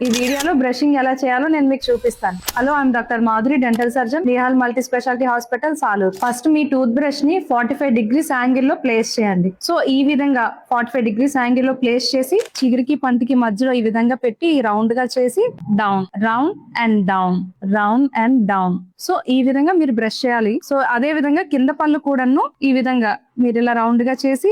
ఈ వీడియోలో బ్రషింగ్ ఎలా చేయాలో నేను మీకు చూపిస్తాను. Hello, I'm doctor Madhuri, dental surgeon, Nihal multi speciality hospital, Salur. First మీ టూత్ బ్రష్ ని 45 degrees యాంగిల్ లో ప్లేస్ చేయండి. సో ఈ విధంగా 45 degrees యాంగిల్ లో ప్లేస్ చేసి చిగురికి పంటికి మధ్యలో ఈ విధంగా పెట్టి రౌండ్ గా చేసి down, round and down, round and down. So ఈ విధంగా మీరు బ్రష్ చేయాలి. సో అదే విధంగా కింద పళ్ళు కూడాను ఈ విధంగా మీరు ఇలా రౌండ్ గా చేసి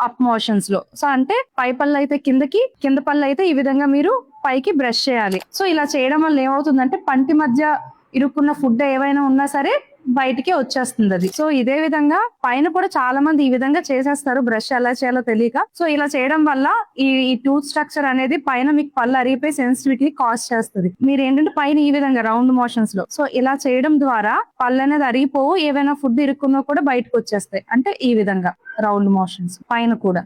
అప్ మోషన్స్ లో. సో అంటే పై పళ్ళు అయితే కిందకి, కింద పళ్ళు అయితే ఈ విధంగా మీరు పైకి బ్రష్ చేయాలి. సో ఇలా చేయడం వల్ల ఏమవుతుందంటే పంటి మధ్య ఇరుక్కున్న ఫుడ్ ఏవైనా ఉన్నా సరే బయటికి వచ్చేస్తుంది అది. సో ఇదే విధంగా పైన కూడా చాలా మంది ఈ విధంగా చేసేస్తారు బ్రష్ ఎలా చేయాలో తెలియక. సో ఇలా చేయడం వల్ల ఈ టూత్ స్ట్రక్చర్ అనేది పైన మీకు పళ్ళు అరిగిపోయి సెన్సిటివిటీ కాజ్ చేస్తుంది. మీరు ఏంటంటే పైన ఈ విధంగా రౌండ్ మోషన్స్ లో సో ఇలా చేయడం ద్వారా పళ్ళు అనేది అరిగిపోవు, ఏవైనా ఫుడ్ ఇరుక్కున్నా కూడా బయటకు వచ్చేస్తాయి. అంటే ఈ విధంగా రౌండ్ మోషన్స్ పైన కూడా.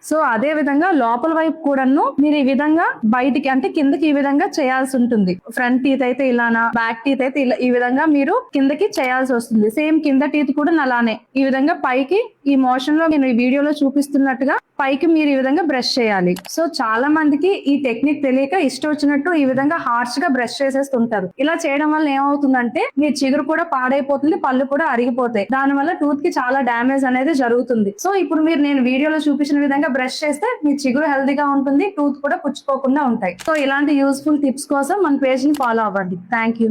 సో అదే విధంగా లోపల వైపు కూడాను మీరు ఈ విధంగా బయటికి అంటే కిందకి ఈ విధంగా చేయాల్సి ఉంటుంది. ఫ్రంట్ టీత్ అయితే ఇలానా, బ్యాక్ టీత్ అయితే ఇలా ఈ విధంగా మీరు కిందకి చేయాల్సి వస్తుంది. సేమ్ కింద టీత్ కూడా అలానే ఈ విధంగా పైకి ఈ మోషన్ లో నేను ఈ వీడియోలో చూపిస్తున్నట్టుగా పైకి మీరు ఈ విధంగా బ్రష్ చేయాలి. సో చాలా మందికి ఈ టెక్నిక్ తెలియక ఇష్టం వచ్చినట్టు ఈ విధంగా హార్ష్ గా బ్రష్ చేసేస్తుంటారు. ఇలా చేయడం వల్ల ఏమవుతుందంటే మీ చిగురు కూడా పాడైపోతుంది, పళ్ళు కూడా అరిగిపోతాయి. దాని వల్ల టూత్ కి చాలా డ్యామేజ్ అనేది జరుగుతుంది. సో ఇప్పుడు మీరు నేను వీడియోలో చూపించిన విధంగా బ్రష్ చేస్తే మీ చిగురు హెల్దీగా ఉంటుంది, టూత్ కూడా పుచ్చుకోకుండా ఉంటాయి. సో ఇలాంటి యూస్ఫుల్ టిప్స్ కోసం మన పేజ్ ని ఫాలో అవ్వండి. Thank you.